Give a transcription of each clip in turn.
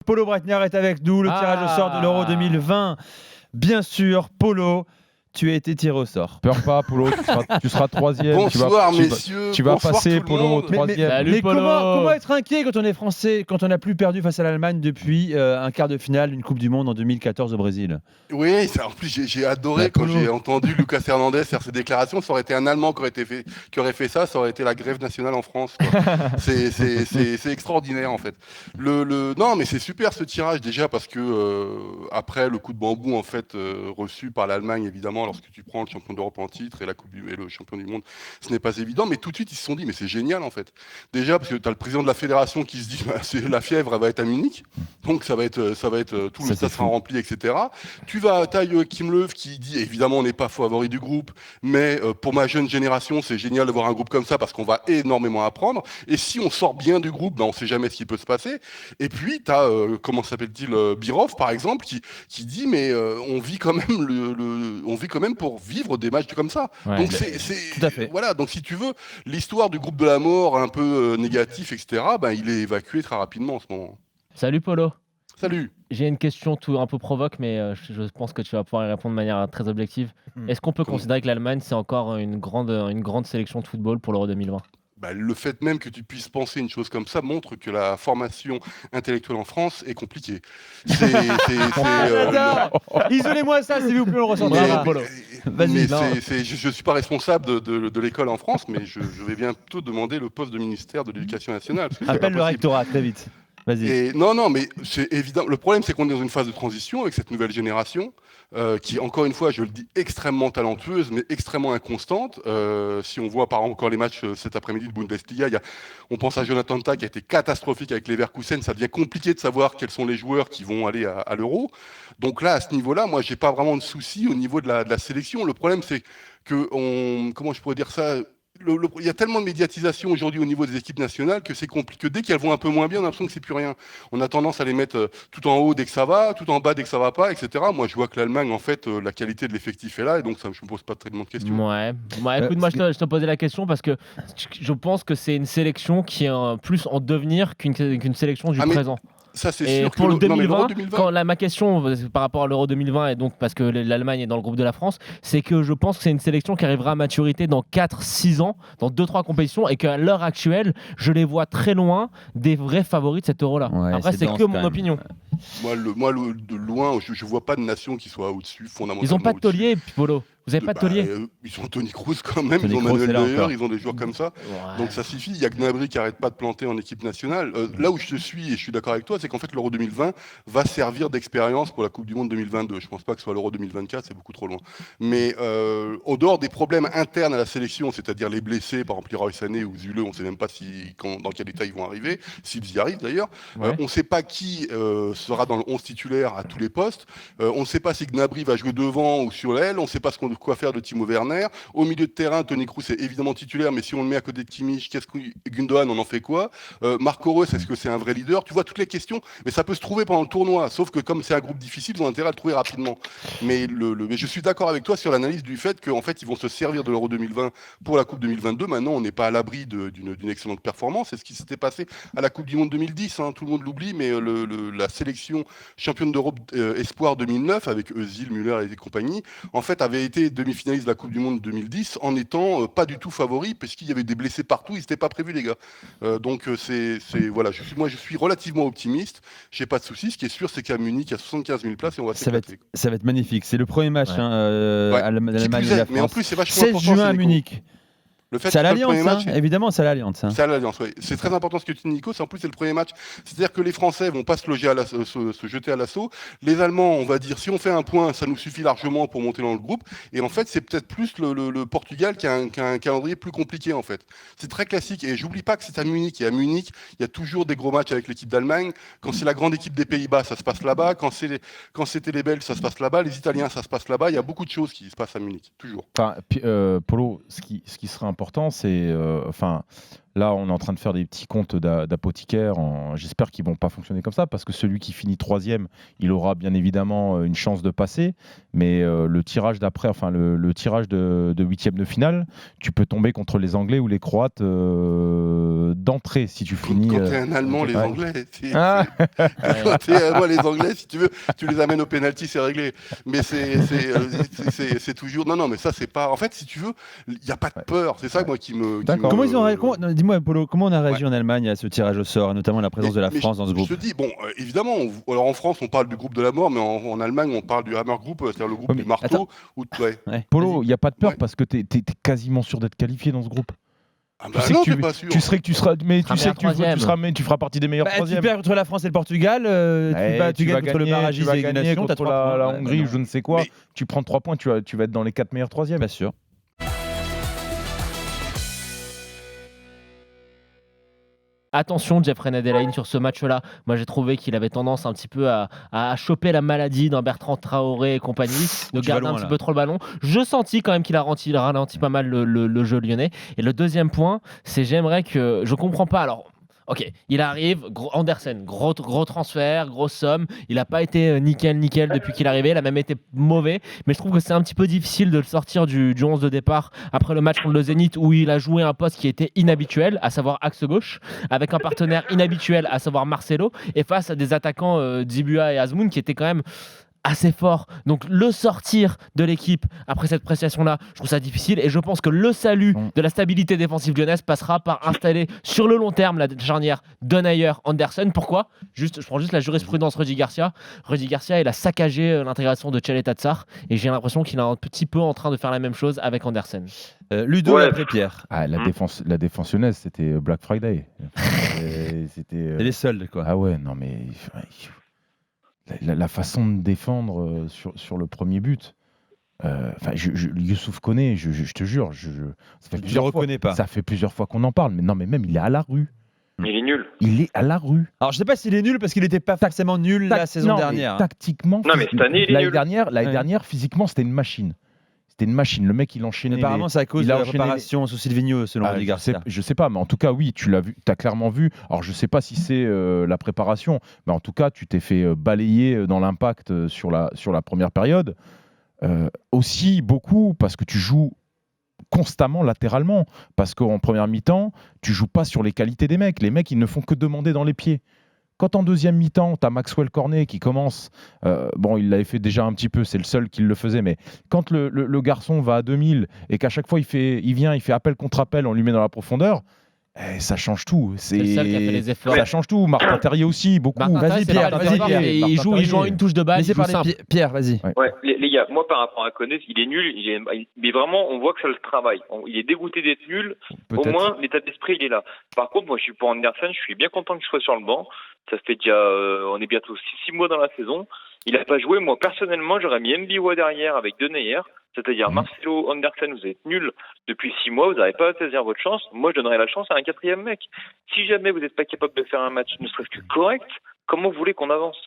Polo Breitner est avec nous, le tirage au sort de l'Euro 2020. Bien sûr, Polo, tu as été tiré au sort. Peur pas, Polo, tu seras troisième. Bonsoir messieurs, tu vas bonsoir passer, tout le Polo, monde. troisième. Mais comment être inquiet quand on est français, quand on n'a plus perdu face à l'Allemagne depuis un quart de finale d'une Coupe du Monde en 2014 au Brésil? Oui, en plus j'ai adoré quand j'ai entendu Lucas Hernandez faire ses déclarations. Ça aurait été un Allemand qui aurait fait ça, ça aurait été la grève nationale en France. C'est extraordinaire en fait. Non, mais c'est super ce tirage déjà parce que après le coup de bambou en fait reçu par l'Allemagne évidemment lorsque tu prends le champion d'Europe en titre et le champion du monde, ce n'est pas évident. Mais tout de suite ils se sont dit mais c'est génial en fait. Déjà parce que tu as le président de la fédération qui se dit la fièvre elle va être à Munich, donc ça va être tout le stade sera rempli, etc. T'as Joachim Löw qui dit évidemment on n'est pas favori du groupe, mais pour ma jeune génération c'est génial d'avoir un groupe comme ça parce qu'on va énormément apprendre. Et si on sort bien du groupe, ben on sait jamais ce qui peut se passer. Et puis t'as comment s'appelle-t-il Birov par exemple qui dit mais on vit quand même pour vivre des matchs comme ça. Ouais, donc tout à fait. Voilà, donc si tu veux l'histoire du groupe de la mort un peu négatif, etc. Ben il est évacué très rapidement en ce moment. Salut Polo. Salut. J'ai une question un peu provoque, mais je pense que tu vas pouvoir y répondre de manière très objective. Est-ce qu'on peut considérer que l'Allemagne, c'est encore une grande sélection de football pour l'Euro 2020 ? Bah, le fait même que tu puisses penser une chose comme ça montre que la formation intellectuelle en France est compliquée. Isolez-moi ça, s'il vous plaît, on le ressent. Je ne suis pas responsable de l'école en France, mais je vais bientôt demander le poste de ministère de l'Éducation nationale. Appelle le rectorat, très vite. Vas-y. Non, mais c'est évident. Le problème, c'est qu'on est dans une phase de transition avec cette nouvelle génération qui, encore une fois, je le dis, extrêmement talentueuse, mais extrêmement inconstante. Si on voit par exemple encore les matchs cet après-midi de Bundesliga, on pense à Jonathan Tah qui a été catastrophique avec Leverkusen. Ça devient compliqué de savoir quels sont les joueurs qui vont aller à l'Euro. Donc là, à ce niveau-là, moi, j'ai pas vraiment de soucis au niveau de la sélection. Le problème, c'est que comment je pourrais dire ça? Il y a tellement de médiatisation aujourd'hui au niveau des équipes nationales que c'est compliqué. Dès qu'elles vont un peu moins bien, on a l'impression que c'est plus rien. On a tendance à les mettre tout en haut dès que ça va, tout en bas dès que ça va pas, etc. Moi, je vois que l'Allemagne, en fait, la qualité de l'effectif est là, et donc ça, je me pose pas tellement de questions. Ouais. Écoute, moi, je te posais la question parce que je pense que c'est une sélection qui est plus en devenir qu'une sélection du présent. Ça, c'est et sûr pour que le 2020, ma question par rapport à l'Euro 2020, et donc parce que l'Allemagne est dans le groupe de la France, c'est que je pense que c'est une sélection qui arrivera à maturité dans 4-6 ans, dans 2-3 compétitions, et qu'à l'heure actuelle, je les vois très loin des vrais favoris de cet Euro-là. Ouais, après, c'est que mon opinion. Moi, de loin, je vois pas de nation qui soit au-dessus, fondamentalement. Ils n'ont pas de taulier, Polo. Vous n'avez pas de taulier. Ils ont Toni Kroos quand même, ils ont Manuel Neuer, ils ont des joueurs comme ça. Ouais. Donc ça suffit. Il y a Gnabry qui arrête pas de planter en équipe nationale. Là où je te suis et je suis d'accord avec toi, c'est qu'en fait l'Euro 2020 va servir d'expérience pour la Coupe du Monde 2022. Je pense pas que ce soit l'Euro 2024, c'est beaucoup trop loin. Mais au dehors des problèmes internes à la sélection, c'est-à-dire les blessés, par exemple Leroy Sané ou Zule, on ne sait même pas dans quel état ils vont arriver, s'ils y arrivent d'ailleurs. Ouais. On ne sait pas qui sera dans le 11 titulaire à tous les postes. On ne sait pas si Gnabry va jouer devant ou sur l'aile. On ne sait pas quoi faire de Timo Werner. Au milieu de terrain, Toni Kroos est évidemment titulaire, mais si on le met à côté de Kimmich, Gundogan, on en fait quoi? Marco Reus, est-ce que c'est un vrai leader? Tu vois toutes les questions, mais ça peut se trouver pendant le tournoi. Sauf que comme c'est un groupe difficile, ils ont intérêt à le trouver rapidement. Mais je suis d'accord avec toi sur l'analyse du fait qu'en fait, ils vont se servir de l'Euro 2020 pour la Coupe 2022. Maintenant, on n'est pas à l'abri d'une excellente performance. C'est ce qui s'était passé à la Coupe du Monde 2010. Hein. Tout le monde l'oublie, mais la sélection championne d'Europe Espoir 2009 avec Özil, Müller et compagnie, en fait, avait été demi-finaliste de la Coupe du Monde 2010 en étant pas du tout favori parce qu'il y avait des blessés partout, ils n'étaient pas prévus les gars. Donc voilà, je suis relativement optimiste, j'ai pas de soucis. Ce qui est sûr, c'est qu'à Munich, il y a 75 000 places et on va s'éclater. Ça va être magnifique. C'est le premier match à l'Allemagne et la France. Mais en plus, c'est vachement 16 important. juin à Munich. C'est à l'Alliance, évidemment, c'est à l'Alliance. C'est à l'Alliance, oui. C'est très important ce que tu dis, Nico. En plus, c'est le premier match. C'est-à-dire que les Français vont pas se jeter à l'assaut. Les Allemands, on va dire, si on fait un point, ça nous suffit largement pour monter dans le groupe. Et en fait, c'est peut-être plus le Portugal qui a un calendrier plus compliqué, en fait. C'est très classique. Et j'oublie pas que c'est à Munich. Et à Munich, il y a toujours des gros matchs avec l'équipe d'Allemagne. Quand c'est la grande équipe des Pays-Bas, ça se passe là-bas. Quand c'était les Belges, ça se passe là-bas. Les Italiens, ça se passe là-bas. Il y a beaucoup de choses qui se passent à Munich, toujours. Enfin, Polo, ce qui sera important, c'est Là, on est en train de faire des petits comptes d'apothicaire. J'espère qu'ils vont pas fonctionner comme ça, parce que celui qui finit 3e, il aura bien évidemment une chance de passer. Mais le tirage d'après, enfin le tirage de 8e de finale, tu peux tomber contre les Anglais ou les Croates d'entrée si tu finis. Quand t'es un Allemand, les Anglais. Quand t'es moi, les Anglais, si tu veux, tu les amènes au penalty, c'est réglé. Mais c'est toujours. Non, mais ça, c'est pas. En fait, si tu veux, il n'y a pas de peur. C'est ça, moi, qui me. Comment ils ont dis-moi, Polo, comment on a réagi en Allemagne à ce tirage au sort, notamment la présence de la France dans ce groupe? Je te dis, bon, évidemment, alors en France, on parle du groupe de la mort, mais en Allemagne, on parle du Hammer Group, c'est-à-dire le groupe du marteau. Polo, il n'y a pas de peur parce que tu es quasiment sûr d'être qualifié dans ce groupe. Ah bah non, t'es pas sûr. Tu sais que tu seras, mais tu sais que tu feras partie des meilleurs troisièmes. Tu perds contre la France et le Portugal, tu gagnes contre le barragiste des Nations, contre la Hongrie ou je ne sais quoi. Tu prends 3 points, tu vas être dans les 4 meilleurs troisièmes. Bien sûr. Attention, Jeffrey Adelaide sur ce match-là. Moi, j'ai trouvé qu'il avait tendance un petit peu à choper la maladie d'un Bertrand Traoré et compagnie, de garder un petit peu trop le ballon. Je sentis quand même qu'il a ralenti pas mal le jeu lyonnais. Et le deuxième point, c'est j'aimerais que... Je comprends pas, alors... Ok, il arrive, Andersen, gros transfert, grosse somme. Il n'a pas été nickel depuis qu'il est arrivé. Il a même été mauvais. Mais je trouve que c'est un petit peu difficile de le sortir du 11 de départ après le match contre le Zénith où il a joué un poste qui était inhabituel, à savoir axe gauche, avec un partenaire inhabituel, à savoir Marcelo, et face à des attaquants Dzibua et Azmoun qui étaient quand même assez fort. Donc le sortir de l'équipe après cette prestation-là, je trouve ça difficile et je pense que le salut de la stabilité défensive lyonnaise passera par installer sur le long terme la charnière Denayer-Andersen. Pourquoi ? Je prends juste la jurisprudence Rudy Garcia. Rudy Garcia, il a saccagé l'intégration de Tcheleta Tsar et j'ai l'impression qu'il est un petit peu en train de faire la même chose avec Andersen. Ludo après Pierre. La défense lyonnaise, c'était Black Friday. C'était les soldes, quoi. Ah ouais, non mais... La façon de défendre sur le premier but, Youssouf Koné, je te jure, ça fait plusieurs fois qu'on en parle, mais même il est à la rue. Il est nul. Il est à la rue. Alors je sais pas s'il est nul parce qu'il n'était pas forcément nul la saison dernière. Tactiquement, non mais cette année il est nul. L'année dernière, physiquement, c'était une machine. C'était une machine. Le mec, il enchaînait. Apparemment, c'est à cause de la préparation sous Silvino, selon Rudy Garcia. Je sais pas, mais en tout cas, oui, tu l'as vu, tu as clairement vu. Alors, je sais pas si c'est la préparation, mais en tout cas, tu t'es fait balayer dans l'impact sur la première période. Aussi, beaucoup, parce que tu joues constamment latéralement. Parce qu'en première mi-temps, tu joues pas sur les qualités des mecs. Les mecs, ils ne font que demander dans les pieds. Quand en deuxième mi-temps, tu as Maxwell Cornet qui commence, il l'avait fait déjà un petit peu, c'est le seul qui le faisait, mais quand le garçon va à 2000 et qu'à chaque fois il fait appel contre appel, on lui met dans la profondeur, ça change tout. C'est le seul qui a fait les efforts. Ça change tout. Martin Terrier aussi, beaucoup. Vas-y Pierre. Il joue en une touche de balle. Laissez parler Pierre, vas-y. Ouais, les gars, moi par rapport à Koné, il est nul, mais vraiment on voit que ça le travaille. Il est dégoûté d'être nul. Au moins l'état d'esprit il est là. Par contre, moi je suis pour Andersen, je suis bien content qu'il soit sur le banc. Ça fait déjà, on est bientôt 6 mois dans la saison. Il n'a pas joué. Moi personnellement, j'aurais mis Mbiwa derrière avec Denayer. C'est-à-dire Marcelo, Andersen, vous êtes nuls depuis 6 mois, vous n'avez pas à saisir votre chance. Moi, je donnerais la chance à un 4e mec. Si jamais vous n'êtes pas capable de faire un match ne serait-ce que correct, comment vous voulez qu'on avance ?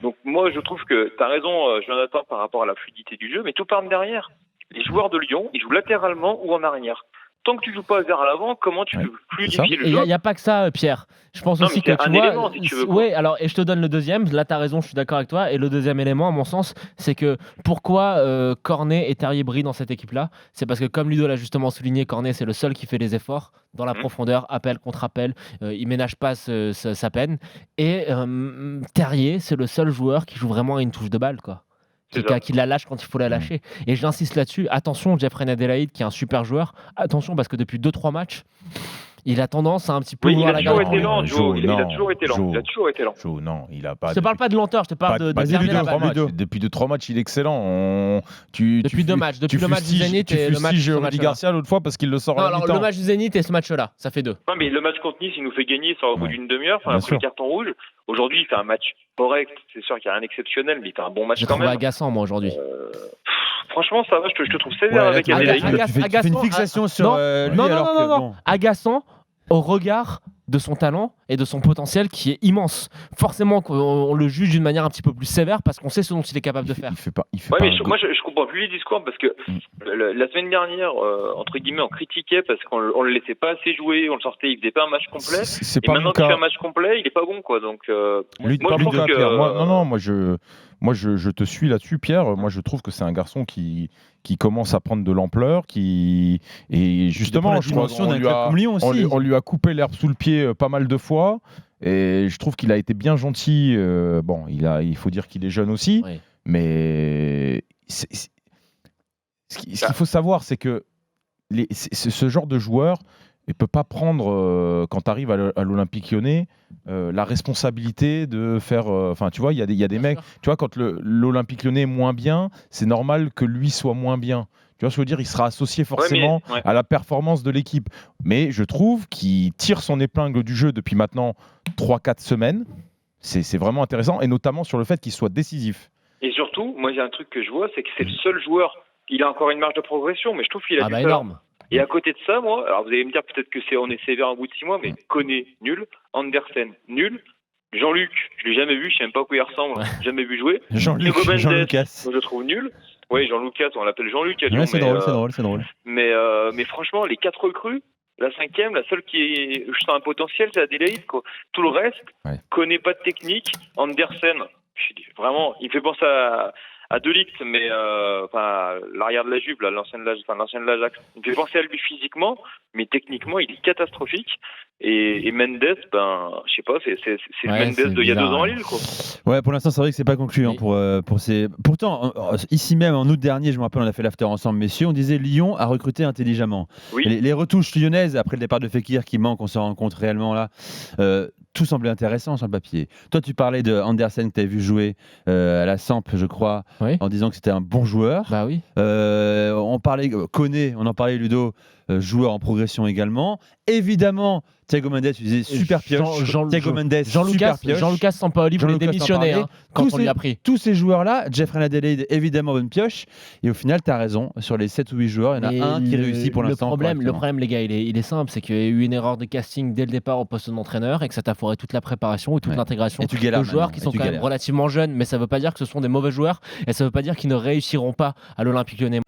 Donc moi, je trouve que tu as raison, Jonathan, par rapport à la fluidité du jeu, mais tout part derrière. Les joueurs de Lyon, ils jouent latéralement ou en arrière. Tant que tu joues pas vers l'avant, comment tu fluidifies le jeu ? Il n'y a pas que ça, Pierre. Je pense aussi que tu vois. Élément, si tu veux, ouais, alors et je te donne le deuxième. Là, tu as raison, je suis d'accord avec toi. Et le deuxième élément, à mon sens, c'est que pourquoi Cornet et Terrier brillent dans cette équipe-là, c'est parce que comme Ludo l'a justement souligné, Cornet c'est le seul qui fait les efforts dans la profondeur, appel contre appel. Il ménage pas sa peine. Et Terrier, c'est le seul joueur qui joue vraiment à une touche de balle, quoi. Qui la lâche quand il faut la lâcher. Et j'insiste là-dessus. Attention, Jeffrey Adelaide, qui est un super joueur. Attention, parce que depuis 2-3 matchs, il a tendance à un petit peu vouloir la garder. Il a toujours été lent. Non, il a pas. Je te parle pas de lenteur, je te parle de garder la balle. Depuis 2-3 matchs, il est excellent. Depuis 2 matchs. Depuis le match du Zénith et le match de Rudy Garcia l'autre fois parce qu'il le sort à la mi-temps. Le match du Zénith et ce match-là, ça fait 2. Non, mais le match contre Nice, il nous fait gagner au bout d'une demi-heure, après le carton rouge. Aujourd'hui, il fait un match correct. C'est sûr qu'il n'y a rien d'exceptionnel, mais il fait un bon match quand même. Je trouve agaçant, moi, aujourd'hui. Franchement, ça va, je te trouve sévère avec Adelaide. Tu fais une fixation sur lui. Non. Agaçant au regard de son talent et de son potentiel qui est immense. Forcément qu'on le juge d'une manière un petit peu plus sévère parce qu'on sait ce dont il est capable de faire. Il fait pas mais moi je comprends plus les discours parce que la semaine dernière, entre guillemets, on critiquait parce qu'on le laissait pas assez jouer, on le sortait, il faisait pas un match complet. Et maintenant qu'il fait un match complet, il est pas bon, quoi. Donc, lui, moi, je trouve que moi, je te suis là-dessus, Pierre. Moi, je trouve que c'est un garçon qui commence à prendre de l'ampleur, et justement, on lui a coupé l'herbe sous le pied pas mal de fois, et je trouve qu'il a été bien gentil. Il faut dire qu'il est jeune aussi, oui. Mais ce qu'il faut savoir, c'est que ce genre de joueur ne peut pas prendre, quand tu arrives à l'Olympique Lyonnais, la responsabilité de faire... tu vois, il y a des mecs... Tu vois, quand l'Olympique Lyonnais est moins bien, c'est normal que lui soit moins bien. Tu vois ce que je veux dire ? Il sera associé forcément à la performance de l'équipe. Mais je trouve qu'il tire son épingle du jeu depuis maintenant 3-4 semaines. C'est vraiment intéressant, et notamment sur le fait qu'il soit décisif. Et surtout, moi, il y a un truc que je vois, c'est que c'est le seul joueur... Il a encore une marge de progression, mais je trouve qu'il a du talent. Énorme. Et à côté de ça, moi, alors vous allez me dire peut-être que on est sévère au bout de 6 mois, mais Koné, nul. Andersen, nul. Jean-Luc, je l'ai jamais vu, je sais même pas à quoi il ressemble, jamais vu jouer. Jean-Lucas. Je trouve nul. Oui, Jean-Lucas, on l'appelle Jean-Luc à Lyon. Ouais, c'est drôle. Mais franchement, les 4 recrues, la 5e, la seule qui est, je sens un potentiel, c'est Adélaïde, quoi. Tout le reste, connaît pas de technique. Andersen, vraiment, il me fait penser à De Ligt, mais l'arrière de la Juve, l'ancienne de l'Ajax. Il me fait penser à lui physiquement, mais techniquement, il est catastrophique. Et Mendes, je sais pas, c'est le Mendes d'il y a 2 ans à Lille, quoi. Ouais, pour l'instant, c'est vrai que c'est pas conclu pour ces. Pourtant, ici même, en août dernier, je me rappelle, on a fait l'after ensemble, messieurs, on disait Lyon a recruté intelligemment. Oui. Les retouches lyonnaises, après le départ de Fekir qui manque, on se rend compte réellement là. Tout semblait intéressant sur le papier. Toi, tu parlais de Andersen que tu avais vu jouer à la Samp, je crois, en disant que c'était un bon joueur. Bah oui. On parlait Koné, on en parlait Ludo, joueur en progression également. Évidemment, Thiago Mendes, tu disais super pioche. Jean-Lucas Sampaoli voulait démissionner quand on lui a pris. Tous ces joueurs-là, Jeffrey Adelaide, évidemment, bonne pioche. Et au final, tu as raison. Sur les 7 ou 8 joueurs, il y en a un qui réussit pour l'instant. Le problème, les gars, il est simple. C'est qu'il y a eu une erreur de casting dès le départ au poste d'entraîneur et que ça t'a foiré toute la préparation et toute l'intégration de joueurs qui sont quand même relativement jeunes. Mais ça ne veut pas dire que ce sont des mauvais joueurs et ça ne veut pas dire qu'ils ne réussiront pas à l'Olympique Lyonnais.